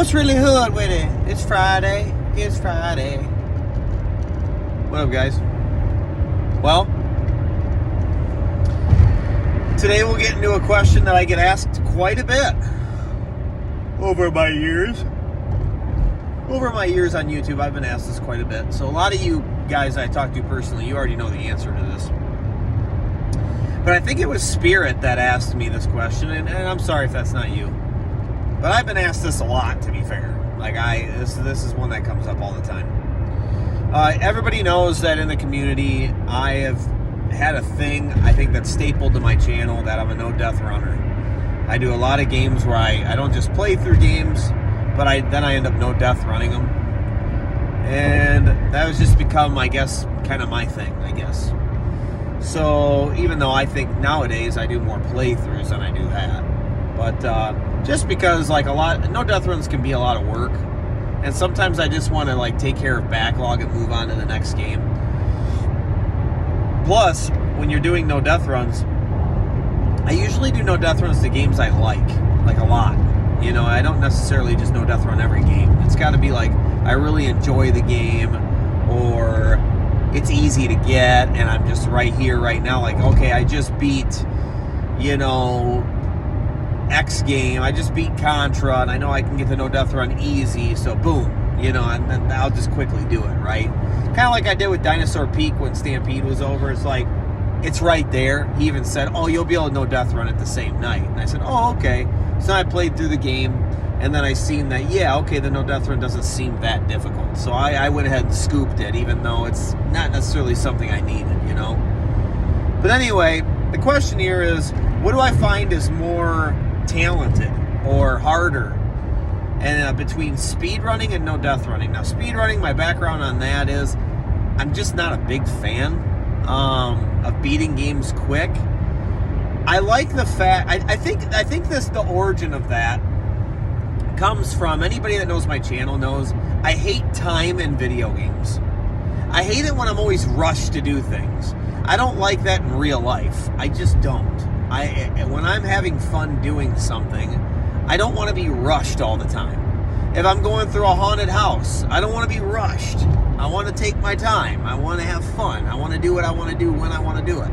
What's really hood with it? It's Friday. It's Friday. What up, guys? Well, today we'll get into a question that I get asked quite a bit over my years. Over my years on YouTube, I've been asked this quite a bit. So a lot of you guys I talk to personally, you already know the answer to this. But I think it was Spirit that asked me this question, and I'm sorry if that's not you. But I've been asked this a lot, to be fair. Like, this is one that comes up all the time. Everybody knows that in the community, I have had a thing, I think, that's stapled to my channel, that I'm a no-death runner. I do a lot of games where I don't just play through games, but then I end up no-death running them. And that has just become, I guess, kind of my thing, I guess. So, even though I think nowadays I do more playthroughs than I do that. But, just because, like, no-death runs can be a lot of work. And sometimes I just want to, like, take care of backlog and move on to the next game. Plus, when you're doing no-death runs, I usually do no-death runs to games I like a lot. You know, I don't necessarily just no-death run every game. It's got to be, like, I really enjoy the game, or it's easy to get, and I'm just right here, right now, like, okay, I just beat, you know, X game, I just beat Contra, and I know I can get the no-death run easy, so boom, you know, and then I'll just quickly do it, right? Kind of like I did with Dinosaur Peak when Stampede was over. It's like, it's right there. He even said, oh, you'll be able to no-death run it the same night. And I said, oh, okay. So I played through the game, and then I seen that, yeah, okay, the no-death run doesn't seem that difficult. So I went ahead and scooped it, even though it's not necessarily something I needed, you know? But anyway, the question here is, what do I find is more talented or harder and between speedrunning and no-death running? Now, speedrunning, my background on that is I'm just not a big fan of beating games quick. I like the fact, I think the origin of that comes from, anybody that knows my channel knows, I hate time in video games. I hate it when I'm always rushed to do things. I don't like that in real life. I just don't. When I'm having fun doing something, I don't want to be rushed all the time. If I'm going through a haunted house, I don't want to be rushed. I want to take my time. I want to have fun. I want to do what I want to do when I want to do it.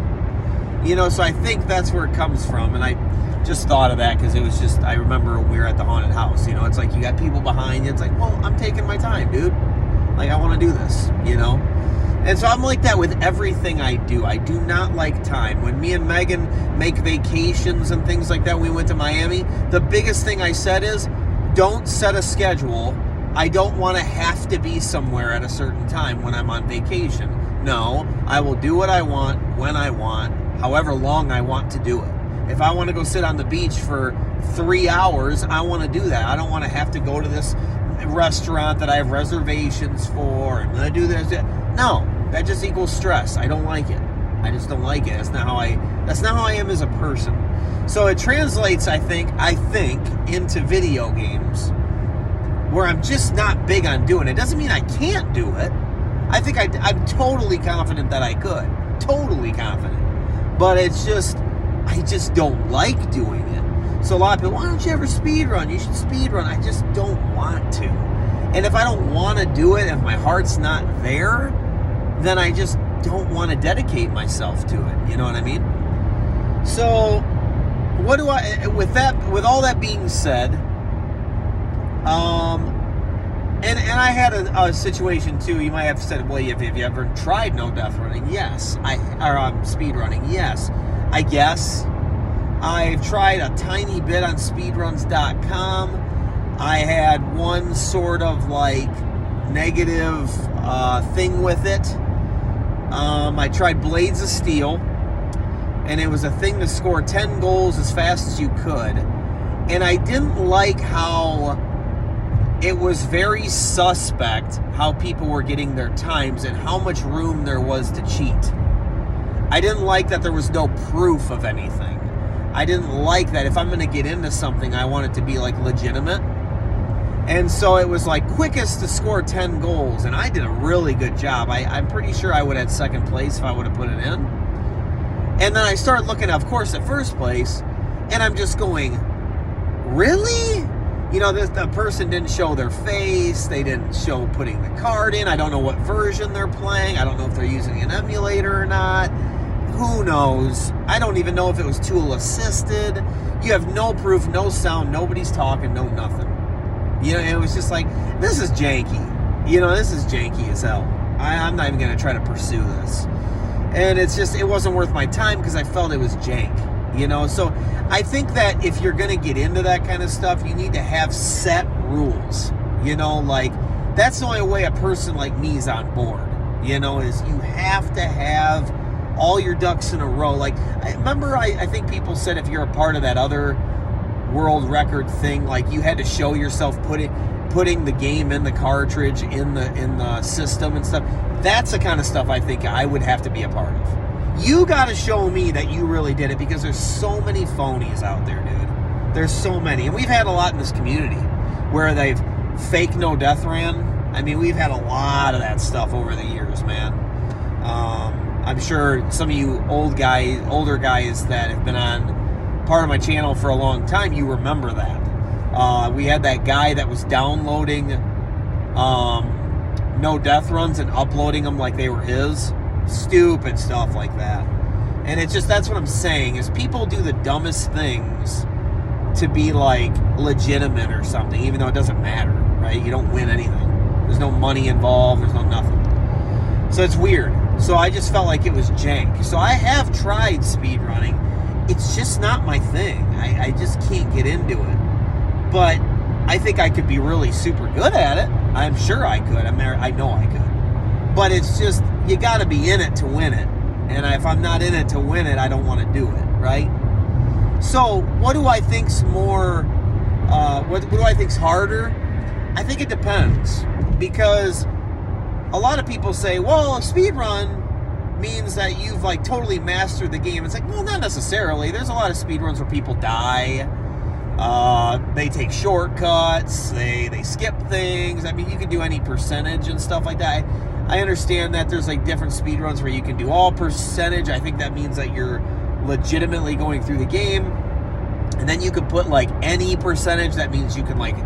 You know, so I think that's where it comes from. And I just thought of that because it was just, I remember when we were at the haunted house, you know, it's like you got people behind you. It's like, well, I'm taking my time, dude. Like, I want to do this, you know? And so I'm like that with everything I do. I do not like time. When me and Megan make vacations and things like that, we went to Miami, the biggest thing I said is, don't set a schedule. I don't want to have to be somewhere at a certain time when I'm on vacation. No, I will do what I want, when I want, however long I want to do it. If I want to go sit on the beach for 3 hours, I want to do that. I don't want to have to go to this restaurant that I have reservations for. I'm going to do this. No, that just equals stress. I don't like it. I just don't like it. That's not how I am as a person. So it translates, I think, into video games where I'm just not big on doing it. Doesn't mean I can't do it. I think I'm totally confident that I could. Totally confident. But it's just, I just don't like doing it. So a lot of people, why don't you ever speed run? You should speed run. I just don't want to. And if I don't want to do it, if my heart's not there, then I just don't want to dedicate myself to it. You know what I mean? So, with all that being said, and I had a situation too. You might have said, well, have you ever tried no-death running? Yes. Speed running? Yes. I guess. I've tried a tiny bit on speedruns.com. I had one sort of like negative thing with it. I tried Blades of Steel, and it was a thing to score 10 goals as fast as you could. And I didn't like how it was very suspect how people were getting their times and how much room there was to cheat. I didn't like that there was no proof of anything. I didn't like that if I'm going to get into something, I want it to be like legitimate. And so it was like quickest to score 10 goals, and I did a really good job. I'm pretty sure I would have had second place if I would have put it in. And then I started looking, of course, at first place, and I'm just going, really? the person didn't show their face. They didn't show putting the card in. I don't know what version they're playing. I don't know if they're using an emulator or not. Who knows? I don't even know if it was tool assisted. You have no proof, no sound, nobody's talking, no nothing. It was just like, this is janky. This is janky as hell. I'm not even going to try to pursue this. And it wasn't worth my time because I felt it was jank. So I think that if you're going to get into that kind of stuff, you need to have set rules. Like, that's the only way a person like me is on board, is you have to have all your ducks in a row. Like, I think people said if you're a part of that other world record thing, like you had to show yourself putting the game in the cartridge, in the system and stuff. That's the kind of stuff I think I would have to be a part of. You got to show me that you really did it, because there's so many phonies out there, dude. There's so many. And we've had a lot in this community where they've fake no death ran. I mean, we've had a lot of that stuff over the years, man. I'm sure some of you older guys that have been on part of my channel for a long time, you remember that. We had that guy that was downloading no death runs and uploading them like they were his. Stupid stuff like that. And that's what I'm saying, is people do the dumbest things to be like legitimate or something, even though it doesn't matter, right? You don't win anything. There's no money involved. There's no nothing. So it's weird. So I just felt like it was jank. So I have tried speedrunning. It's just not my thing. I just can't get into it. But I think I could be really super good at it. I'm sure I could. I know I could. But it's just, you got to be in it to win it. And if I'm not in it to win it, I don't want to do it, right? So what do I think's more, what do I think's harder? I think it depends. Because a lot of people say, well, a speedrun means that you've like totally mastered the game. It's like, well, not necessarily. There's a lot of speedruns where people die. They take shortcuts. They skip things. I mean, you can do any percentage and stuff like that. I understand that there's like different speedruns where you can do all percentage. I think that means that you're legitimately going through the game. And then you could put like any percentage. That means you can like,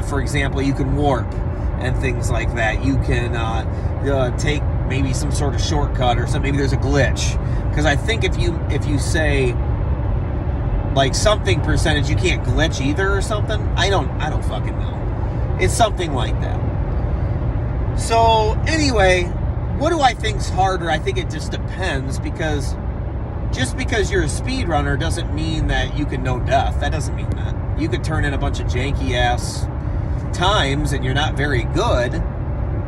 for example, you can warp and things like that. You can take maybe some sort of shortcut or something. Maybe there's a glitch. Because I think if you say like something percentage, you can't glitch either or something. I don't fucking know. It's something like that. So anyway, what do I think's harder? I think it just depends, because just because you're a speedrunner doesn't mean that you can no death. That doesn't mean that. You could turn in a bunch of janky ass times and you're not very good,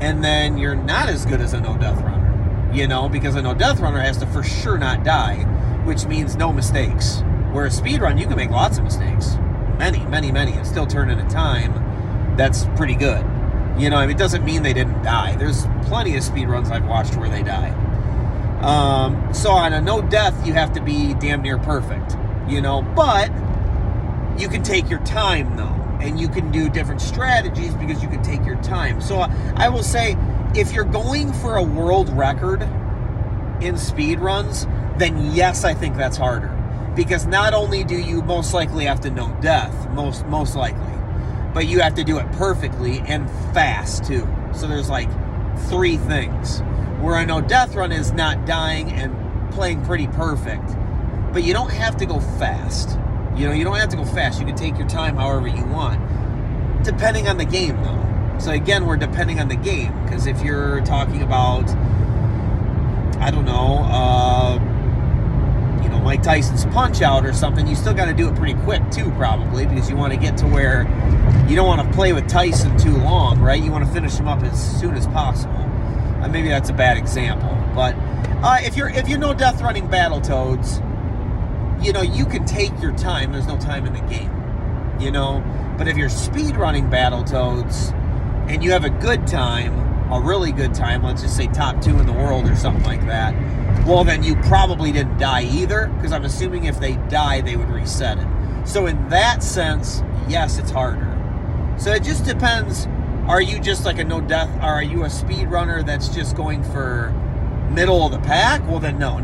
and then you're not as good as a no death runner. Because a no death runner has to for sure not die, which means no mistakes. Where a speedrun, you can make lots of mistakes. Many, many, many, and still turn in a time that's pretty good. It doesn't mean they didn't die. There's plenty of speedruns I've watched where they die. So on a no death, you have to be damn near perfect. But you can take your time though. And you can do different strategies because you can take your time. So I will say, if you're going for a world record in speedruns, then yes, I think that's harder. Because not only do you most likely have to no death, most likely, but you have to do it perfectly and fast too. So there's like 3 things. Where a no death run is not dying and playing pretty perfect. But you don't have to go fast. You don't have to go fast. You can take your time however you want. Depending on the game though. So again, we're depending on the game. Because if you're talking about, I don't know, Mike Tyson's Punch-Out or something, you still got to do it pretty quick too, probably, because you want to get to where you don't want to play with Tyson too long, right? You want to finish him up as soon as possible. Maybe that's a bad example, but if you're no death running Battletoads, you can take your time. There's no time in the game, But if you're speed running Battletoads and you have a good time, a really good time, let's just say top 2 in the world or something like that, well, then you probably didn't die either, because I'm assuming if they die, they would reset it. So in that sense, yes, it's harder. So it just depends. Are you just like a no death, or are you a speed runner that's just going for middle of the pack? Well, then no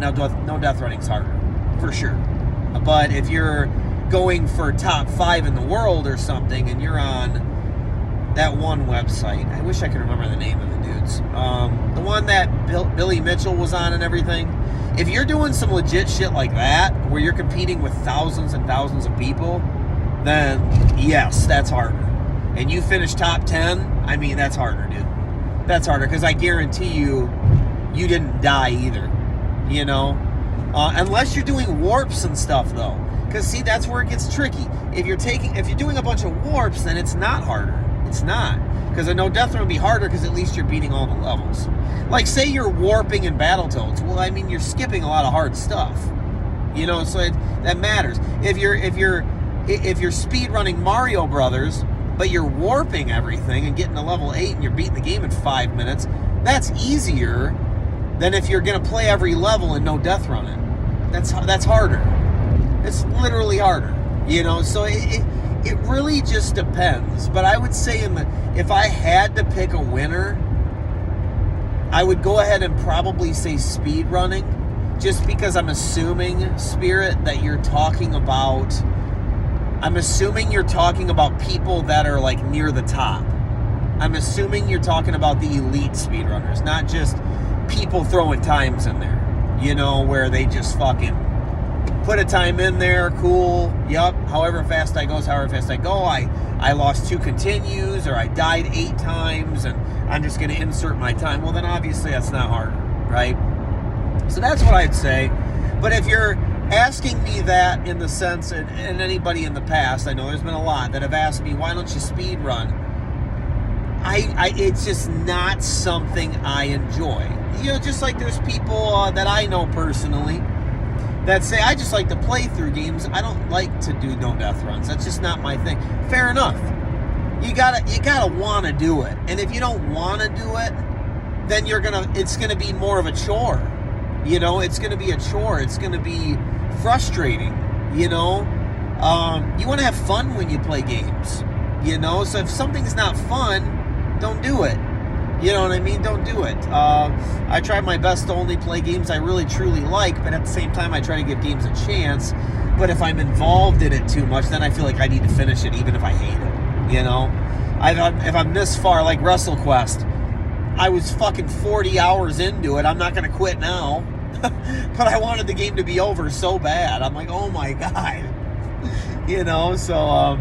death running's harder, for sure. But if you're going for top 5 in the world or something, and you're on that one website. I wish I could remember the name of the dudes. The one that Billy Mitchell was on and everything. If you're doing some legit shit like that, where you're competing with thousands and thousands of people, then yes, that's harder. And you finish top 10, I mean, that's harder, dude. That's harder, because I guarantee you didn't die either. You know? Unless you're doing warps and stuff, though. Because, see, that's where it gets tricky. If you're doing a bunch of warps, then it's not harder. It's not. Because a no death run would be harder, because at least you're beating all the levels. Like, say you're warping in Battletoads. Well, I mean, you're skipping a lot of hard stuff. You know, so that matters. If you're speed running Mario Brothers, but you're warping everything and getting to level 8 and you're beating the game in 5 minutes, that's easier than if you're going to play every level and no death run it. That's harder. It's literally harder. You know, so it really just depends. But I would say if I had to pick a winner, I would go ahead and probably say speed running, just because I'm assuming, Spirit, that you're talking about. I'm assuming you're talking about people that are like near the top. I'm assuming you're talking about the elite speedrunners, not just people throwing times in there. You know, where they just fucking put a time in there, cool, yup, however fast I go is however fast I go. I lost 2 continues, or I died 8 times, and I'm just going to insert my time. Well, then obviously that's not hard, right? So that's what I'd say. But if you're asking me that in the sense, and anybody in the past, I know there's been a lot that have asked me, why don't you speed run? It's just not something I enjoy. You know, just like there's people that I know personally that say, I just like to play through games. I don't like to do no death runs. That's just not my thing. Fair enough. You gotta want to do it. And if you don't want to do it, then it's gonna be more of a chore. You know, it's gonna be a chore. It's gonna be frustrating. You know, you want to have fun when you play games. You know, so if something's not fun, don't do it. You know what I mean? Don't do it. I try my best to only play games I really truly like, but at the same time I try to give games a chance. But if I'm involved in it too much, then I feel like I need to finish it even if I hate it. You know? If I'm this far, like WrestleQuest, I was fucking 40 hours into it. I'm not going to quit now. But I wanted the game to be over so bad. I'm like, oh my God. You know, so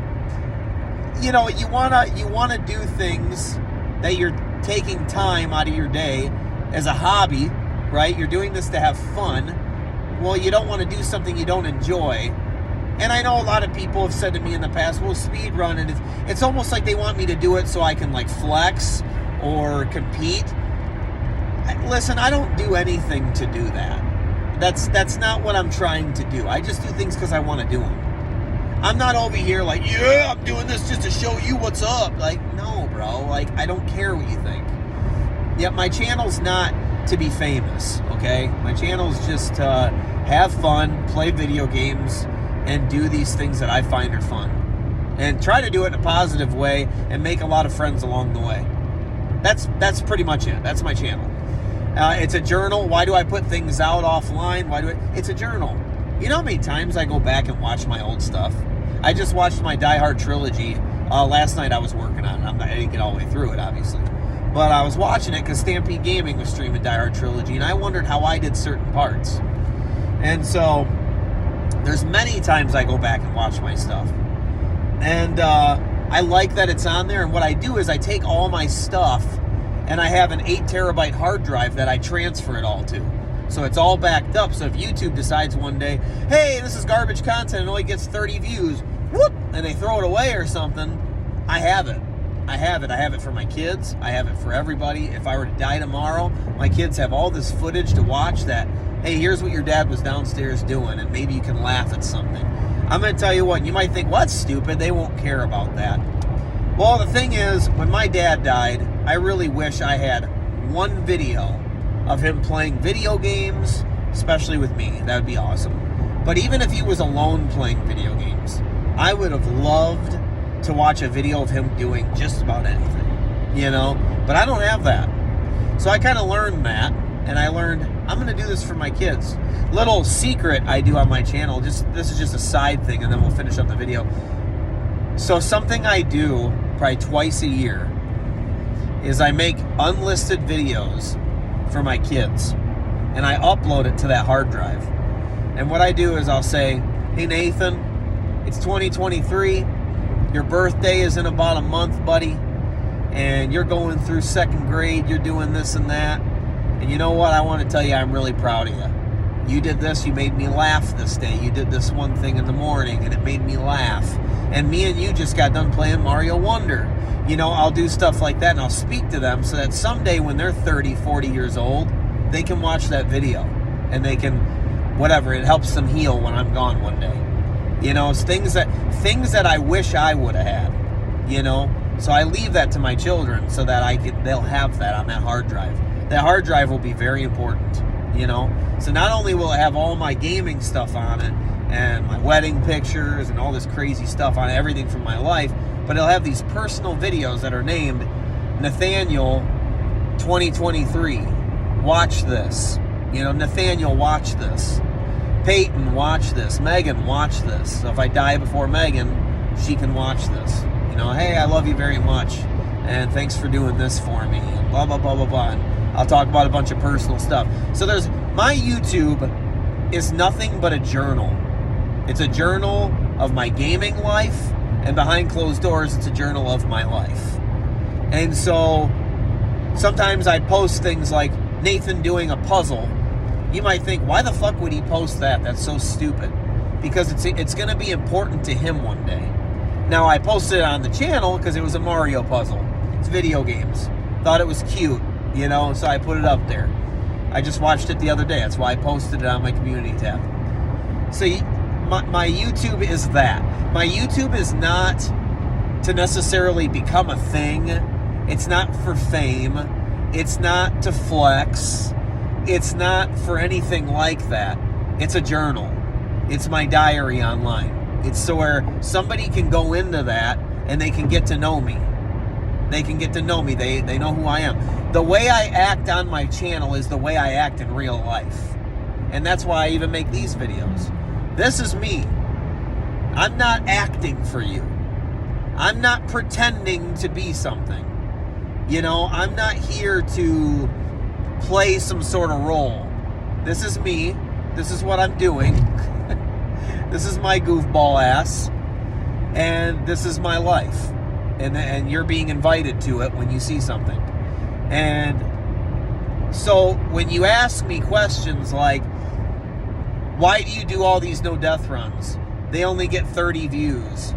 you know, you wanna do things that you're taking time out of your day as a hobby, right? You're doing this to have fun. Well, you don't want to do something you don't enjoy. And I know a lot of people have said to me in the past, well, speed run, and it's almost like they want me to do it so I can like flex or compete. Listen, I don't do anything to do that. That's not what I'm trying to do. I just do things because I want to do them. I'm not over here like, yeah, I'm doing this just to show you what's up. Like, no, bro. Like, I don't care what you think. Yeah, my channel's not to be famous, okay? My channel's just to have fun, play video games, and do these things that I find are fun. And try to do it in a positive way and make a lot of friends along the way. That's pretty much it. That's my channel. It's a journal. Why do I put things out offline? It's a journal. You know how many times I go back and watch my old stuff? I just watched my Die Hard trilogy. Last night I was working on it. I didn't get all the way through it, obviously. But I was watching it because Stampede Gaming was streaming Die Hard trilogy, and I wondered how I did certain parts. And so, there's many times I go back and watch my stuff. And I like that it's on there, and what I do is I take all my stuff, and I have an 8 terabyte hard drive that I transfer it all to. So it's all backed up. So if YouTube decides one day, hey, this is garbage content and only gets 30 views, whoop, and they throw it away or something, I have it. I have it for my kids. I have it for everybody. If I were to die tomorrow, my kids have all this footage to watch that, hey, here's what your dad was downstairs doing, and maybe you can laugh at something. I'm going to tell you what, you might think, well, that's stupid. They won't care about that. Well, the thing is, when my dad died, I really wish I had one video of him playing video games, especially with me. That would be awesome. But even if he was alone playing video games, I would have loved to watch a video of him doing just about anything, you know? But I don't have that. So I kind of learned that, and I learned I'm going to do this for my kids. little secret I do on my channel, this is just a side thing, and then we'll finish up the video. So something I do probably twice a year is I make unlisted videos for my kids, and I upload it to that hard drive. And what I do is I'll say, hey Nathan, it's 2023, your birthday is in about a month, buddy, and you're going through second grade, you're doing this and that, and you know what, I want to tell you I'm really proud of you. You did this, you made me laugh this day, you did this one thing in the morning and it made me laugh, and me and you just got done playing Mario Wonder. You know, I'll do stuff like that, and I'll speak to them so that someday when they're 30, 40 years old, they can watch that video, and they can, whatever, it helps them heal when I'm gone one day. You know, it's things that I wish I would have had, you know? So I leave that to my children so that they'll have that on that hard drive. That hard drive will be very important, you know? So not only will it have all my gaming stuff on it, and my wedding pictures, and all this crazy stuff on it, everything from my life, but it'll have these personal videos that are named Nathaniel 2023. Watch this. You know, Nathaniel, watch this. Peyton, watch this. Megan, watch this. So if I die before Megan, she can watch this. You know, hey, I love you very much, and thanks for doing this for me, and blah, blah, blah, blah, blah. And I'll talk about a bunch of personal stuff. So my YouTube is nothing but a journal. It's a journal of my gaming life, and behind closed doors, it's a journal of my life. And so sometimes I post things like Nathan doing a puzzle. You might think, why the fuck would he post that? That's so stupid. Because it's going to be important to him one day. Now, I posted it on the channel because it was a Mario puzzle. It's video games. Thought it was cute, you know, so I put it up there. I just watched it the other day. That's why I posted it on my community tab. So my YouTube is that. My YouTube is not to necessarily become a thing. It's not for fame. It's not to flex. It's not for anything like that. It's a journal. It's my diary online. It's so where somebody can go into that and they can get to know me. They can get to know me. They know who I am. The way I act on my channel is the way I act in real life. And that's why I even make these videos. This is me. I'm not acting for you. I'm not pretending to be something. You know, I'm not here to play some sort of role. This is me. This is what I'm doing. This is my goofball ass. And this is my life. And you're being invited to it when you see something. And so when you ask me questions like, why do you do all these no death runs? They only get 30 views.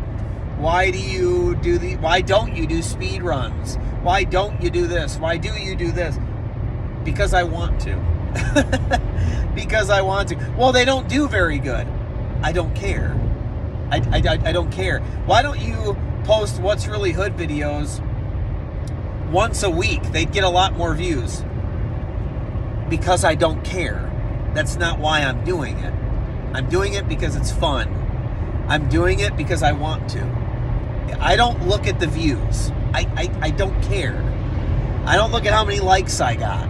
Why don't you do speed runs? Why don't you do this? Why do you do this? Because I want to. Because I want to. Well, they don't do very good. I don't care. I don't care. Why don't you post What's Really Hood videos once a week? They'd get a lot more views. Because I don't care. That's not why I'm doing it. I'm doing it because it's fun. I'm doing it because I want to. I don't look at the views. I don't care. I don't look at how many likes I got.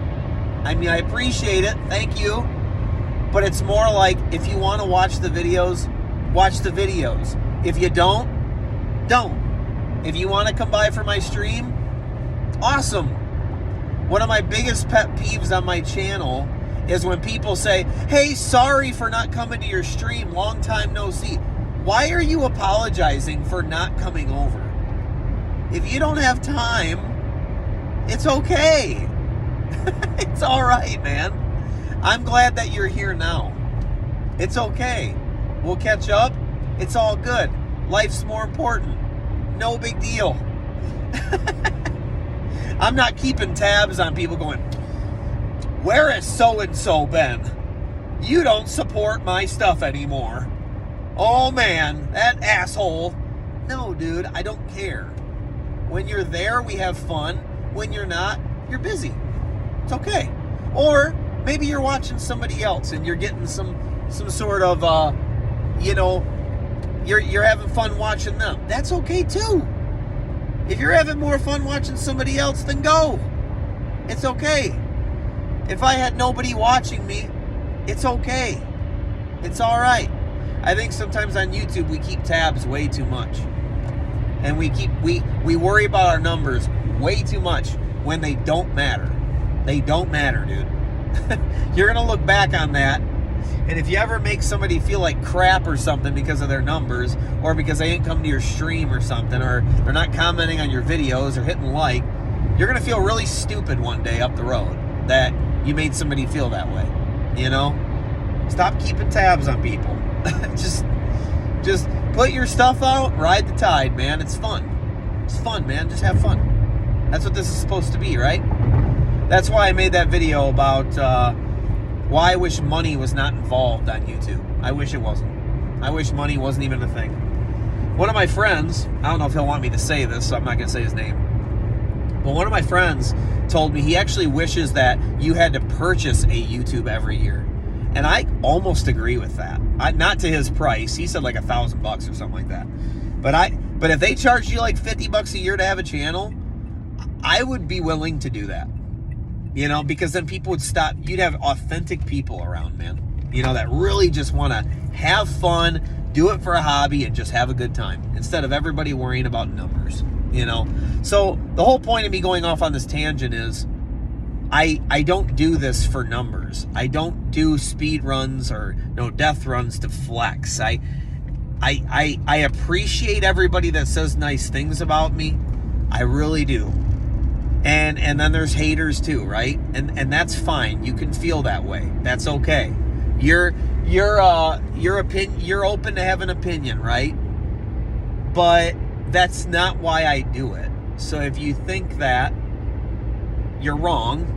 I mean, I appreciate it. Thank you. But it's more like, if you want to watch the videos, watch the videos. If you don't. If you want to come by for my stream, awesome. One of my biggest pet peeves on my channel is when people say, hey, sorry for not coming to your stream, long time no see. Why are you apologizing for not coming over? If you don't have time, it's okay. It's all right, man. I'm glad that you're here now. It's okay. We'll catch up. It's all good. Life's more important. No big deal. I'm not keeping tabs on people going, where has so-and-so been? You don't support my stuff anymore. Oh man, that asshole. No, dude, I don't care. When you're there, we have fun. When you're not, you're busy. It's okay. Or maybe you're watching somebody else and you're getting some sort of, you're having fun watching them. That's okay too. If you're having more fun watching somebody else, then go. It's okay. If I had nobody watching me, it's okay. It's all right. I think sometimes on YouTube we keep tabs way too much. And we worry about our numbers way too much when they don't matter. They don't matter, dude. You're going to look back on that, and if you ever make somebody feel like crap or something because of their numbers, or because they didn't come to your stream or something, or they're not commenting on your videos or hitting like, you're going to feel really stupid one day up the road that you made somebody feel that way. You know? Stop keeping tabs on people. Just put your stuff out, ride the tide, man. It's fun. It's fun, man. Just have fun. That's what this is supposed to be, right? That's why I made that video about why I wish money was not involved on YouTube. I wish it wasn't. I wish money wasn't even a thing. One of my friends, I don't know if he'll want me to say this, so I'm not going to say his name, but one of my friends told me he actually wishes that you had to purchase a YouTube every year. And I almost agree with that. Not to his price. He said like $1,000 or something like that. But if they charged you like $50 a year to have a channel, I would be willing to do that. You know, because then people would stop. You'd have authentic people around, man. You know, that really just want to have fun, do it for a hobby, and just have a good time. Instead of everybody worrying about numbers, you know. So the whole point of me going off on this tangent is I don't do this for numbers. I don't do speed runs or no death runs to flex. I appreciate everybody that says nice things about me. I really do. And then there's haters too, right? And that's fine. You can feel that way. That's okay. You're open to have an opinion, right? But that's not why I do it. So if you think that, you're wrong.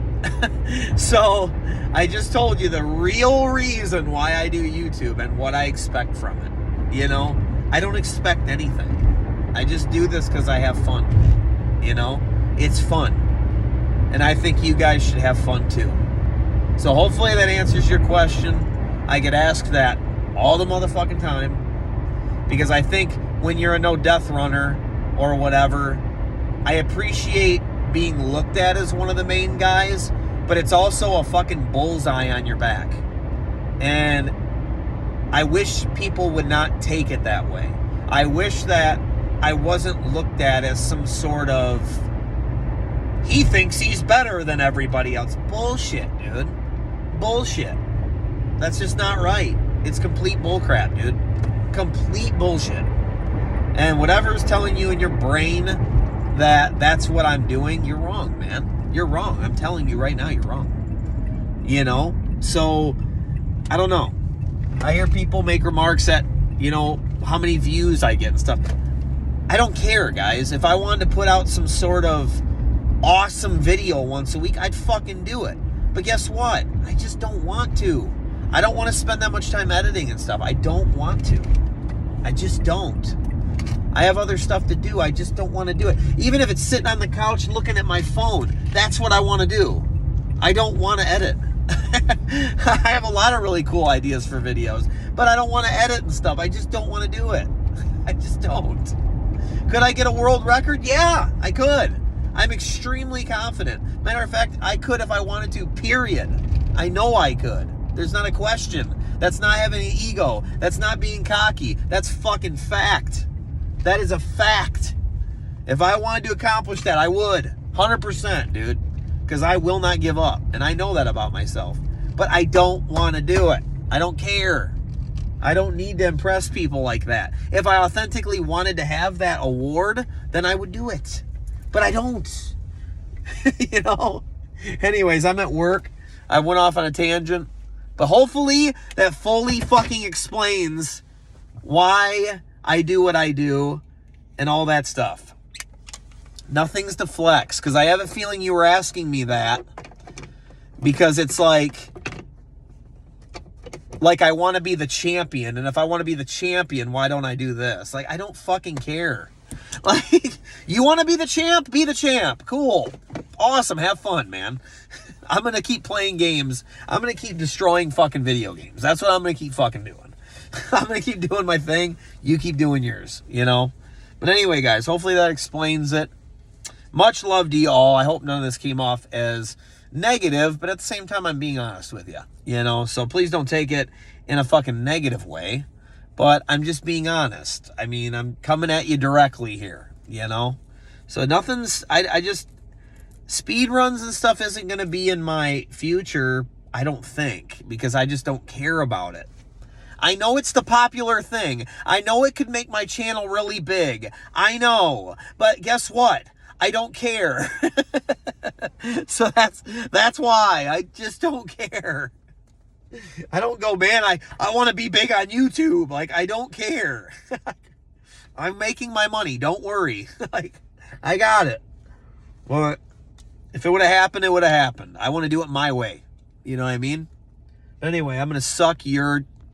So I just told you the real reason why I do YouTube and what I expect from it. You know, I don't expect anything. I just do this because I have fun. You know, it's fun. And I think you guys should have fun too. So hopefully that answers your question. I get asked that all the motherfucking time. Because I think when you're a no death runner or whatever, I appreciate being looked at as one of the main guys, but it's also a fucking bullseye on your back. And I wish people would not take it that way. I wish that I wasn't looked at as some sort of, he thinks he's better than everybody else. Bullshit, dude. Bullshit. That's just not right. It's complete bullcrap, dude. Complete bullshit. And whatever's telling you in your brain that that's what I'm doing, you're wrong, man. You're wrong. I'm telling you right now, you're wrong. You know? So, I don't know. I hear people make remarks at, you know, how many views I get and stuff. I don't care, guys. If I wanted to put out some sort of awesome video once a week, I'd fucking do it. But guess what? I just don't want to. I don't want to spend that much time editing and stuff. I don't want to. I just don't. I have other stuff to do. I just don't want to do it. Even if it's sitting on the couch looking at my phone, that's what I want to do. I don't want to edit. I have a lot of really cool ideas for videos, but I don't want to edit and stuff. I just don't want to do it. I just don't. Could I get a world record? Yeah, I could. I'm extremely confident. Matter of fact, I could if I wanted to, period. I know I could. There's not a question. That's not having an ego. That's not being cocky. That's fucking fact. That is a fact. If I wanted to accomplish that, I would. 100%, dude. Because I will not give up. And I know that about myself. But I don't want to do it. I don't care. I don't need to impress people like that. If I authentically wanted to have that award, then I would do it. But I don't. You know? Anyways, I'm at work. I went off on a tangent. But hopefully that fully fucking explains why I do what I do and all that stuff. Nothing's to flex, because I have a feeling you were asking me that because it's like I want to be the champion, and if I want to be the champion, why don't I do this? Like, I don't fucking care. Like, you want to be the champ? Be the champ. Cool. Awesome. Have fun, man. I'm going to keep playing games. I'm going to keep destroying fucking video games. That's what I'm going to keep fucking doing. I'm going to keep doing my thing. You keep doing yours, you know? But anyway, guys, hopefully that explains it. Much love to you all. I hope none of this came off as negative, but at the same time, I'm being honest with you, you know? So please don't take it in a fucking negative way, but I'm just being honest. I mean, I'm coming at you directly here, you know? So nothing's, I just, speed runs and stuff isn't going to be in my future, I don't think, because I just don't care about it. I know it's the popular thing. I know it could make my channel really big. I know. But guess what? I don't care. So that's why. I just don't care. I don't go, man, I want to be big on YouTube. Like, I don't care. I'm making my money. Don't worry. Like, I got it. Well, if it would have happened, it would have happened. I want to do it my way. You know what I mean? Anyway, I'm going to suck your